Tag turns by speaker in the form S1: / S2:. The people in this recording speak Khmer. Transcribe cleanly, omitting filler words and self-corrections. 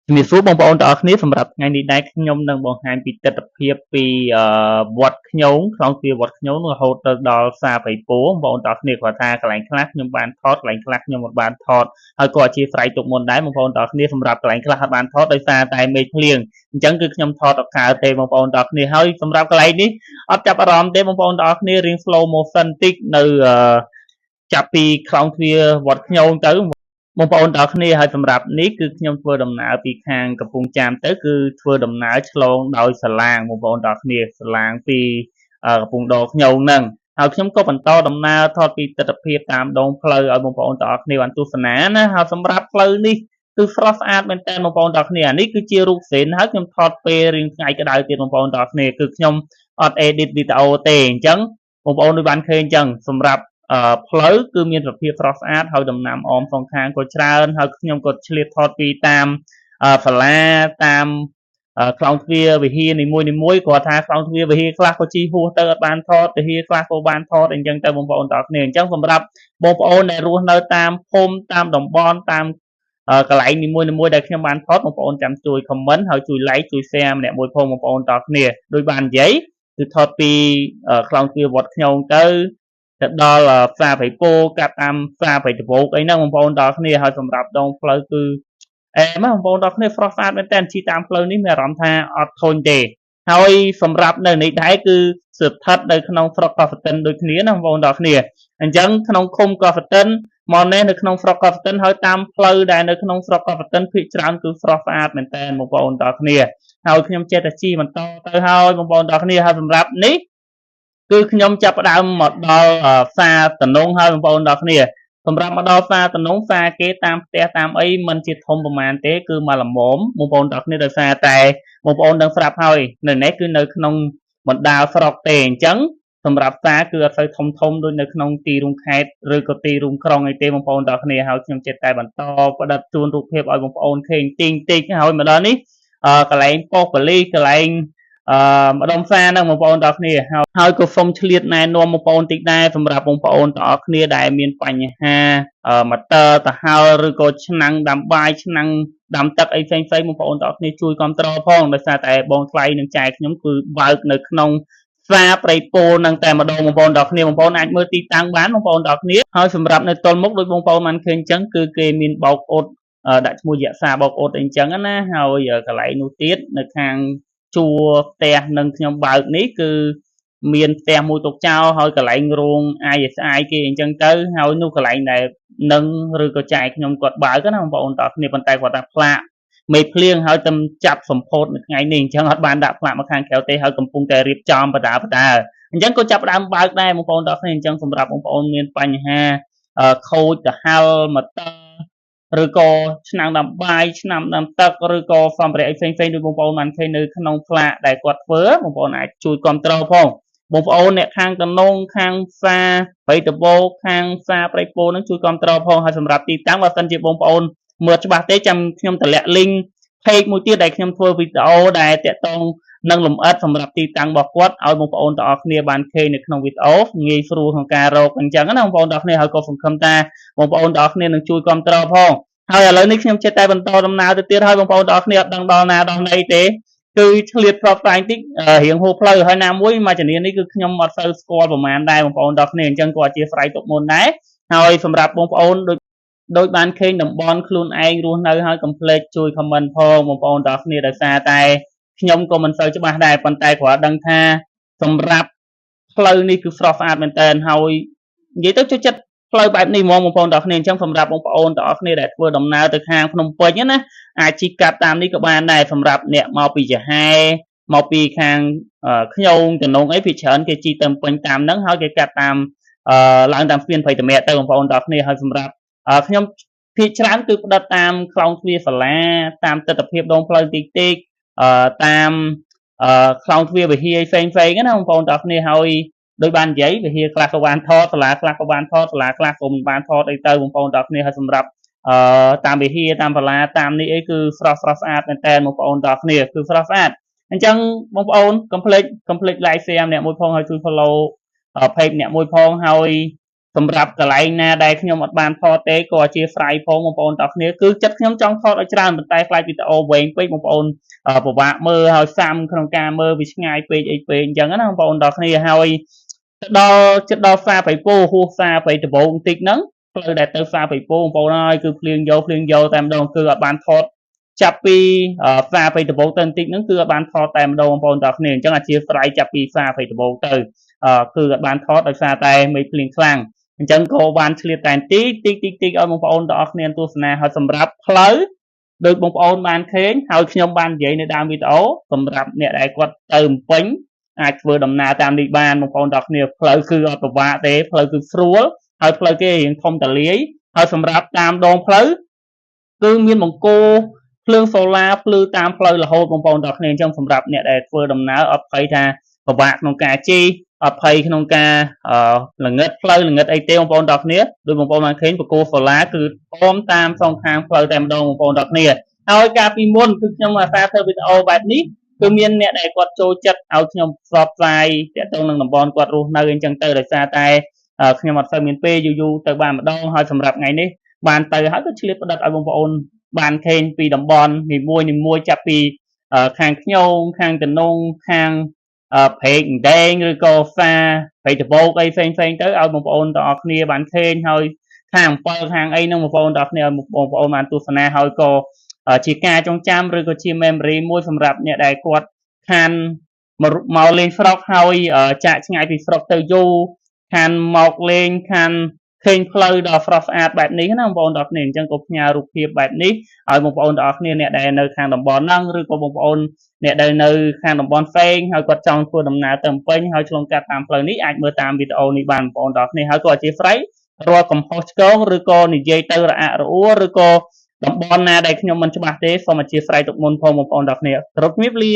S1: ជំរាបសួរបងប្អូនទាំងអស់គ្នាសម្រាប់ថ្ងៃនេះដែរខ្ញុំនឹងបង្ហាញពីទស្សនវិជ្ជាពីវត្តខ្ញោងខ្លងទ្វារវត្តខ្ញោងរហូតទៅដល់ផ្សារព្រៃពោបងប្អូនទាំងអស់គ្នាគាត់ថាកន្លែងខ្លះខ្ញុំបានថតកន្លែងខ្លះខ្ញុំមិនបានថតហើយក៏អធិស្ឋានទុកមុនដែរបងប្អូនទាំងអស់គ្នាសម្រាប់កន្លែងខ្លះអត់បានថតដោយសារតែមេឃភ្លៀងអញ្ចឹងគឺខ្ញុំថតអត់កើតទេបងប្អូនទាំងអស់គ្នាហើយសម្រាប់កន្លែងនេះអត់ចាប់អារម្មណ៍ទេបងប្អូនទាំងអស់គ្នារៀង slow motion តិចនៅចាប់ពីខ្លងទ្វារវត្តខ្ញោងទៅបងប្អូនទាំងអស់គ្នាហើយសម្រាប់នេះគឺខ្ញុំធ្វើដំណើរពីខាងកំពង់ចាមទៅគឺធ្វើដំណើរឆ្លងដោយសាឡាងបងប្អូនទាំងអស់គ្នាសាឡាងពីកំពង់ដរខ្ញោងហ្នឹងហើយខ្ញុំក៏បន្តដំណើរថតពីទស្សនវិជ្ជាតាមដងផ្លូវឲ្យបងប្អូនទាំងអស់គ្នាបានទស្សនាណាហើយសម្រាប់ផ្លូវនេះគឺស្រស់ស្អាតមែនតើបងប្អូនទាំងអស់គ្នាអានេះគឺជារូបសេនហើយខ្ញុំថតពេលរៀងថ្ងៃក្តៅទៀតបងប្អូនទាំងអស់គ្នាគឺខ្ញុំអត់ edit វីដេអូទេអញ្ចឹងបងប្អូនដូចបានឃើញអញ្ចឹងសម្រាប់ផ្លូវគឺមានសភាពស្រស់ស្អាតហើយដំណាំអមសងខាងក៏ច្រើនហើយខ្ញុំក៏ឆ្លៀតថតពីតាមសាលាតាមខ្លងទ្វារវិហារនីមួយៗគាត់ថាខ្លងទ្វារវិហារខ្លះក៏ជីហួសទៅអត់បានថតវិហារខ្លះក៏បានថតអញ្ចឹងទៅបងប្អូនទាំងអស់គ្នាអញ្ចឹងសម្រាប់បងប្អូនដែលរស់នៅតាមភូមិតាមតំបន់តាមកន្លែងនីមួយៗដែលខ្ញុំបានថតបងប្អូនចាំជួយ comment ហើយជួយ like ជួយ share ម្នាក់មួយផងបងប្អូនទាំងអស់គ្នាដោយបាននិយាយគឺថតពីខ្លងទ្វារវត្តខ្ញោងទៅដល់ផ្សារព្រៃពោកាត់តាមផ្សារព្រៃដបូកអីហ្នឹងបងប្អូនទាំងអស់គ្នាហើយសម្រាប់ដងផ្លូវគឺអែមបងប្អូនទាំងអស់គ្នាស្រស់ស្អាតមែនតើជិះតាមផ្លូវនេះមានអារម្មណ៍ថាអត់ធុញទេហើយសម្រាប់នៅនេះដែរគឺស្ថិតនៅក្នុងស្រុកកោះស្ទឹងដូចគ្នាណាបងប្អូនទាំងអស់គ្នាអញ្ចឹងក្នុងឃុំកោះស្ទឹងមកនេះនៅក្នុងស្រុកកោះស្ទឹងហើយតាមផ្លូវដែលនៅក្នុងស្រុកកោះស្ទឹងភាគច្រើនគឺស្រស់ស្អាតមែនតើបងប្អូនទាំងអស់គ្នាហើយខ្ញុំចេះតែជិះបន្តទៅហើយបងប្អូនទាំងអស់គ្នាហើយសម្រាប់នេះគឺខ្ញុំចាប់ផ្ដើមមកដល់ផ្សារតំណងហើយបងប្អូនទាំងអស់គ្នាសម្រាប់មកដល់ផ្សារតំណងផ្សារគេតាមផ្ទះតាមអីមិនជាធំប្រហែលទេគឺមកល្មមបងប្អូនទាំងអស់គ្នាដោយសារតែបងប្អូនដឹងស្រាប់ហើយនៅនេះគឺនៅក្នុងបណ្ដាស្រុកទេអញ្ចឹងសម្រាប់ផ្សារគឺអត់សូវធំដូចនៅក្នុងទីរួមខេត្តឬក៏ទីរួមក្រុងអីទេបងប្អូនទាំងអស់គ្នាហើយខ្ញុំចិត្តតែបន្តផ្ដិតជូនរូបភាពឲ្យបងប្អូនឃើញតិចហើយមកដល់នេះកន្លែងប៉ុស្តិ៍ប៉ូលីសកន្លែងម្ដុំផ្សារហ្នឹងបងប្អូនទាំងអស់គ្នាហើយក៏សូមឆ្លៀតណែនាំបងប្អូនតិចដែរសម្រាប់បងប្អូនទាំងអស់គ្នាដែលមានបញ្ហាម៉ូទ័រទៅហើយឬក៏ឆ្នាំងដាំបាយឆ្នាំងដាំទឹកអីផ្សេងៗបងប្អូនទាំងអស់គ្នាជួយគ្រប់គ្រងផងដោយសារតែបងថ្លៃនឹងចែកខ្ញុំគឺបើកនៅក្នុងផ្សារព្រៃពោនឹងតែម្ដងបងប្អូនទាំងអស់គ្នាបងប្អូនអាចមើលទីតាំងបានបងប្អូនទាំងអស់គ្នាហើយសម្រាប់នៅទល់មុខដូចបងប្អូនបានឃើញអញ្ចឹងគឺគេមានបោកអ៊ុតដាក់ឈ្មោះយក្សាបោកអ៊ុតអីអញ្ចឹងណាហើយកន្លែងនោះទៀតនៅខាងជួរផ្ទះនឹងខ្ញុំបើកនេះគឺមានផ្ទះមួយទុកចោលហើយកន្លែងរោងអាយស្អាយគេអញ្ចឹងទៅហើយនោះកន្លែងដែលនឹងឬក៏ចែកខ្ញុំគាត់បើកណាបងប្អូនទាំងអស់គ្នាប៉ុន្តែគាត់ថាផ្លាកមេភ្លៀងហើយតែចាប់សម្ពោធនៅថ្ងៃនេះអញ្ចឹងអត់បានដាក់ផ្លាកមកខាងក្រៅទេហើយកំពុងតែរៀបចំបដាអញ្ចឹងក៏ចាប់ផ្ដើមបើកដែរបងប្អូនទាំងអស់គ្នាអញ្ចឹងសម្រាប់បងប្អូនមានបញ្ហាខូចទៅហល់ម៉ូទ័រឬក៏ឆ្នាំងដាំបាយឆ្នាំងដាំទឹកឬក៏សម្ភារៈផ្សេងៗដូចបងប្អូនបានឃើញនៅក្នុងផ្លាកដែលគាត់ធ្វើបងប្អូនអាចជួយគ្រប់គ្រងផងបងប្អូនអ្នកខាងតំណងខាងផ្សារព្រៃដបូកខាងផ្សារព្រៃពោនឹងជួយគ្រប់គ្រងផងហើយសម្រាប់ទីតាំងបើសិនជាបងប្អូនមើលច្បាស់ទេចាំខ្ញុំតម្លាក់ link page មួយទៀតដែលខ្ញុំធ្វើវីដេអូដែលតាក់ទងនឹងលម្អិតសម្រាប់ទីតាំងរបស់គាត់ឲ្យបងប្អូនទាំងអស់គ្នាបានឃើញនៅក្នុងវីដេអូងាយស្រួលក្នុងការរកអញ្ចឹងណាបងប្អូនទាំងអស់គ្នាហើយក៏សង្ឃឹមថាបងប្អូនទាំងអស់គ្នានឹងជួយគ្រប់គ្រងផងហើយឥឡូវនេះខ្ញុំចិត្តតែបន្តដំណើរទៅទៀតហើយបងប្អូនទាំងអស់គ្នាអត់ដឹងដល់ណាដល់ណីទេគឺឆ្លៀតផ្សព្វផ្សាយតិចរៀងហួសផ្លូវហើយណាមួយមកជំនាញនេះគឺខ្ញុំអត់សូវស្គាល់ប្រហែលដែរបងប្អូនទាំងអស់គ្នាអញ្ចឹងក៏អធិស្ឋានទុកមុនដែរហើយសម្រាប់បងប្អូនដូចបានឃើញតំបន់ខ្លួនឯងរស់នៅហើយកុំភ្លេចជួយ comment ផងបងប្អូនទាំងអស់គ្នាដោយសារតែខ្ញុំក៏មិនសូវច្បាស់ដែរប៉ុន្តែគ្រាន់ដឹងថាសម្រាប់ផ្លូវនេះគឺស្រស់ស្អាតមែនតើហើយនិយាយទៅចូលចិត្តផ្លូវបែបនេះហ្មងបងប្អូនទាំងអស់គ្នាអញ្ចឹងសម្រាប់បងប្អូនទាំងអស់គ្នាដែលធ្វើដំណើរទៅខាងភ្នំពេញណាអាចជិះកាត់តាមនេះក៏បានដែរសម្រាប់អ្នកមកពីចាហែមកពីខាងខ្ញោងតំណងអីពីច្រើនគេជិះទៅពេញតាមហ្នឹងហើយគេកាត់តាមឡើងតាមស្ពានព្រៃតម្រាក់ទៅបងប្អូនទាំងអស់គ្នាហើយសម្រាប់ខ្ញុំភាគច្រើនគឺផ្ដិតតាមខ្លោងទ្វារសាលាតាមទស្សនវិជ្ជាដងផ្លូវតិចតាមខ្លោងទ្វារវិហារផ្សេងណាបងប្អូនទាំងអស់គ្នាហើយដោយបាននិយាយវិហារខ្លះក៏បានថតសាលាខ្លះក៏បានថតសាលាខ្លះក៏មិនបានថតអីទៅបងប្អូនទាំងអស់គ្នាហើយសម្រាប់តាមវិហារតាមសាលាតាមនេះអីគឺស្រស់ស្អាតមែនតើបងប្អូនទាំងអស់គ្នាគឺស្រស់ស្អាតអញ្ចឹងបងប្អូនកុំភ្លេច like share អ្នកមួយផងហើយជួយ follow page អ្នកមួយផងហើយ សម្រាប់កន្លែងណាដែលខ្ញុំអត់បានថតទេក៏អធិស្ឋានផងបងប្អូនទាំងគ្នាគឺចិត្តខ្ញុំចង់ថតឲ្យច្រើនប៉ុន្តែខ្លាចវីដេអូវែងពេកបងប្អូនពិបាកមើលហើយសាំក្នុងការមើលវាឆ្ងាយពេកអីពេកអញ្ចឹងណាបងប្អូនទាំងគ្នាហើយទៅដល់ចិត្តដល់ផ្សារព្រៃពោហួសផ្សារព្រៃដំបូងបន្តិចហ្នឹងផ្លូវដែលទៅផ្សារព្រៃពោបងប្អូនហើយគឺភ្លៀងយកតែម្ដងគឺអត់បានថតចាប់ពីផ្សារព្រៃដំបូងទៅបន្តិចហ្នឹងគឺអត់បានថតតែម្ដងបងប្អូនទាំងគ្នាអញ្ចឹងអធិស្ឋានចាប់ពីផ្សារព្រៃដំបូងទៅគឺអត់បានថតដោយសារតែមេឃភ្លៀងខ្លាំងអញ្ចឹងក៏បានឆ្លៀតតែតិចឲ្យបងប្អូនទាំងអស់គ្នាទស្សនាហើយសម្រាប់ផ្លូវដោយបងប្អូនបានឃើញហើយខ្ញុំបាននិយាយនៅដើមវីដេអូសម្រាប់អ្នកដែលគាត់ទៅភ្នំពេញអាចធ្វើដំណើរតាមនេះបានបងប្អូនទាំងអស់គ្នាផ្លូវគឺអត់ពិបាកទេផ្លូវគឺស្រួលហើយផ្លូវគេរៀងធំតលាយហើយសម្រាប់តាមដងផ្លូវគឺមានបង្គោលភ្លើងសូឡាភ្លឺតាមផ្លូវរហូតបងប្អូនទាំងគ្នាអញ្ចឹងសម្រាប់អ្នកដែលធ្វើដំណើរអត់ភ័យថាពិបាកក្នុងការជិះអត់ភ័យក្នុងការល្ងិតផ្លូវល្ងិតអីទេបងប្អូនទាំងគ្នាដោយបងប្អូនបានឃើញបង្គោលសូឡាគឺអមតាមសងខាងផ្លូវតែម្ដងបងប្អូនទាំងគ្នាហើយកាលពីមុនគឺខ្ញុំអាសាធ្វើវីដេអូបែបនេះគឺមានអ្នកដែលគាត់ចូលចិត្តឲ្យខ្ញុំផ្សព្វផ្សាយទាក់ទងនឹងតំបន់គាត់រស់នៅអញ្ចឹងទៅដោយសារតែខ្ញុំអត់សូវមានពេលយូរទៅបានម្ដងហើយសម្រាប់ថ្ងៃនេះបានទៅហើយក៏ឆ្លៀតផ្ដិតឲ្យបងប្អូនបានឃើញពីតំបន់នីមួយចាប់ពីខាងខ្ញោងខាងតំណងខាងព្រែកដែងឬក៏ផ្សារព្រៃដបោកអីផ្សេងទៅឲ្យបងប្អូនទាំងអស់គ្នាបានឃើញហើយខាងអំពិលខាងអីហ្នឹងបងប្អូនទាំងអស់គ្នាឲ្យបងប្អូនបានទស្សនាហើយក៏ជាការចងចាំឬក៏ជា memory មួយសម្រាប់អ្នកដែលគាត់ខានមកលេងស្រុកហើយចាក់ឆ្ងាយពីស្រុកទៅយូរខានមកលេងខានឃើញផ្លូវដ៏ស្រស់ស្អាតបែបនេះណាបងប្អូនទាំងអស់គ្នាអញ្ចឹងក៏ផ្ញើរូបភាពបែបនេះឲ្យបងប្អូនទាំងអស់គ្នាអ្នកដែលនៅខាងតំបន់ហ្នឹងឬក៏បងប្អូនអ្នកដែលនៅខាងតំបន់ផ្សេងហើយគាត់ចង់ធ្វើដំណើរទៅភ្នំពេញហើយឆ្លងកាត់តាមផ្លូវនេះអាចមើលតាមវីដេអូនេះបានបងប្អូនទាំងអស់គ្នាហើយក៏អធិស្ឋានរាល់កំហុសឆ្គងឬក៏និយាយទៅរអាក់រអួលឬក៏តំបន់ណាដែលខ្ញុំមិនច្បាស់ទេសូមអធិស្ឋានទុកមុនផងបងប្អូនទាំងអស់គ្នាគ្រប់ជំរាបលា